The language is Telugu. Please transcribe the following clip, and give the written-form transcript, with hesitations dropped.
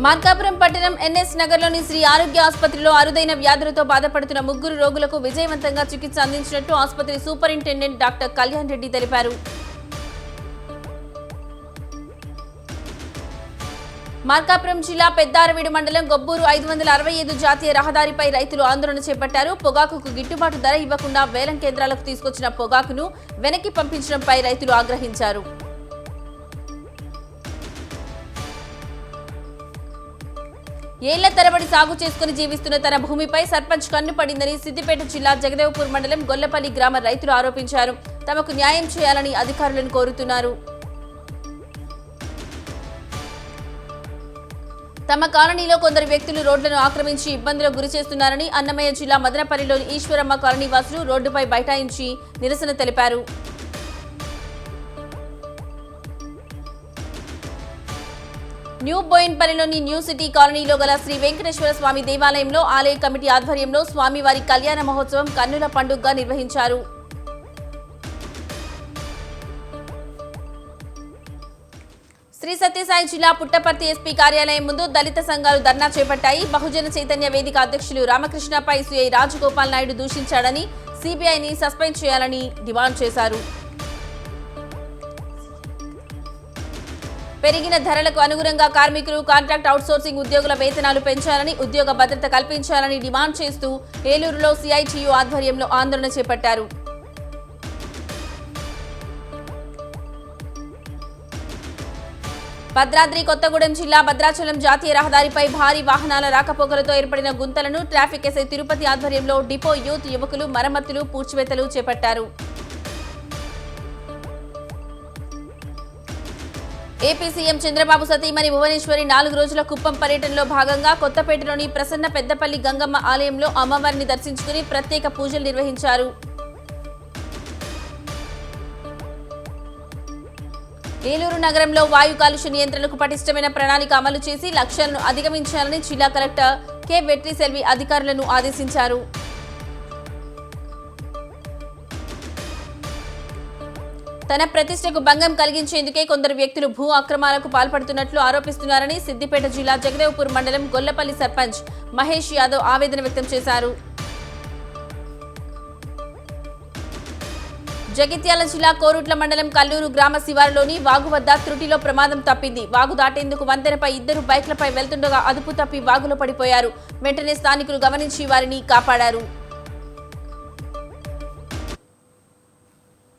మార్కాపురం పట్టణం ఎన్ఎస్ నగర్లోని శ్రీ ఆరోగ్య ఆసుపత్రిలో అరుదైన వ్యాధులతో బాధపడుతున్న 3 రోగులకు విజయవంతంగా చికిత్స అందించినట్టు ఆసుపత్రి సూపరింటెండెంట్ డాక్టర్ కళ్యాణ్ రెడ్డి తెలిపారు. మార్కాపురం జిల్లా పెద్దారవీడు మండలం గొబ్బూరు 565 జాతీయ రహదారిపై రైతులు ఆందోళన చేపట్టారు. పొగాకుకు గిట్టుబాటు ధర ఇవ్వకుండా వేలం కేంద్రాలకు తీసుకొచ్చిన పొగాకును వెనక్కి పంపించడంపై రైతులు ఆగ్రహించారు. ఏళ్ల తరబడి సాగు చేసుకుని జీవిస్తున్న తన భూమిపై సర్పంచ్ కన్ను పడిందని సిద్దిపేట జిల్లా జగదేవ్పూర్ మండలం గొల్లపల్లి గ్రామ రైతులు ఆరోపించారు. తమకు న్యాయం చేయాలని అధికారులను కోరుతున్నారు. తమ కాలనీలో కొందరు వ్యక్తులు రోడ్లను ఆక్రమించి ఇబ్బందులకు గురిచేస్తున్నారని అన్నమయ్య జిల్లా మదనపల్లిలోని ఈశ్వరమ్మ కాలనీ వాసులు రోడ్డుపై బైఠాయించి నిరసన తెలిపారు. న్యూ బోయిన్పల్లిలోని న్యూ సిటీ కాలనీలో గల శ్రీ వెంకటేశ్వర స్వామి దేవాలయంలో ఆలయ కమిటీ ఆధ్వర్యంలో స్వామివారి కళ్యాణ మహోత్సవం కన్నుల పండుగగా నిర్వహించారు. శ్రీ సత్యసాయి జిల్లా పుట్టపర్తి ఎస్పీ కార్యాలయం ముందు దళిత సంఘాలు ధర్నా చేపట్టాయి. బహుజన చైతన్య వేదిక అధ్యక్షులు రామకృష్ణపై సిఐ రాజగోపాల్ నాయుడు దూషించాడని సిబిఐని సస్పెండ్ చేయాలని డిమాండ్ చేశారు. పెరిగిన ధరలకు అనుగుణంగా కార్మికులు, కాంట్రాక్ట్ అవుట్సోర్సింగ్ ఉద్యోగుల వేతనాలు పెంచాలని, ఉద్యోగ భద్రత కల్పించాలని డిమాండ్ చేస్తూ ఏలూరులో సిఐటియు ఆధ్వర్యంలో ఆందోళన చేపట్టారు. భద్రాద్రి కొత్తగూడెం జిల్లా భద్రాచలం జాతీయ రహదారిపై భారీ వాహనాల రాకపోకలతో ఏర్పడిన గుంతలను ట్రాఫిక్ ఎస్ఐ తిరుపతి ఆధ్వర్యంలో డిపో యూత్ యువకులు మరమ్మతులు, పూడ్చివేతలు చేపట్టారు. ఏపీ సీఎం చంద్రబాబు సతీమణి భువనేశ్వరి 4 రోజుల కుప్పం పర్యటనలో భాగంగా కొత్తపేటలోని ప్రసన్న పెద్దపల్లి గంగమ్మ ఆలయంలో అమ్మవారిని దర్శించుకుని ప్రత్యేక పూజలు నిర్వహించారు. ఏలూరు నగరంలో వాయు కాలుష్య నియంత్రణకు పటిష్టమైన ప్రణాళిక అమలు చేసి లక్ష్యాలను అధిగమించాలని జిల్లా కలెక్టర్ కె వెట్రిసెల్వి అధికారులను ఆదేశించారు. తన ప్రతిష్టకు భంగం కలిగించేందుకే కొందరు వ్యక్తులు భూ అక్రమాలకు పాల్పడుతున్నట్లు ఆరోపిస్తున్నారని సిద్దిపేట జిల్లా జగదేవ్పూర్ మండలం గొల్లపల్లి సర్పంచ్ మహేష్ యాదవ్ ఆవేదన వ్యక్తం చేశారు. జగిత్యాల జిల్లా కోరుట్ల మండలం కల్లూరు గ్రామ శివారులోని వాగు వద్ద త్రుటిలో ప్రమాదం తప్పింది. వాగు దాటేందుకు వంతెనపై 2 బైక్లపై వెళ్తుండగా అదుపు తప్పి వాగులో పడిపోయారు. వెంటనే స్థానికులు గమనించి వారిని కాపాడారు.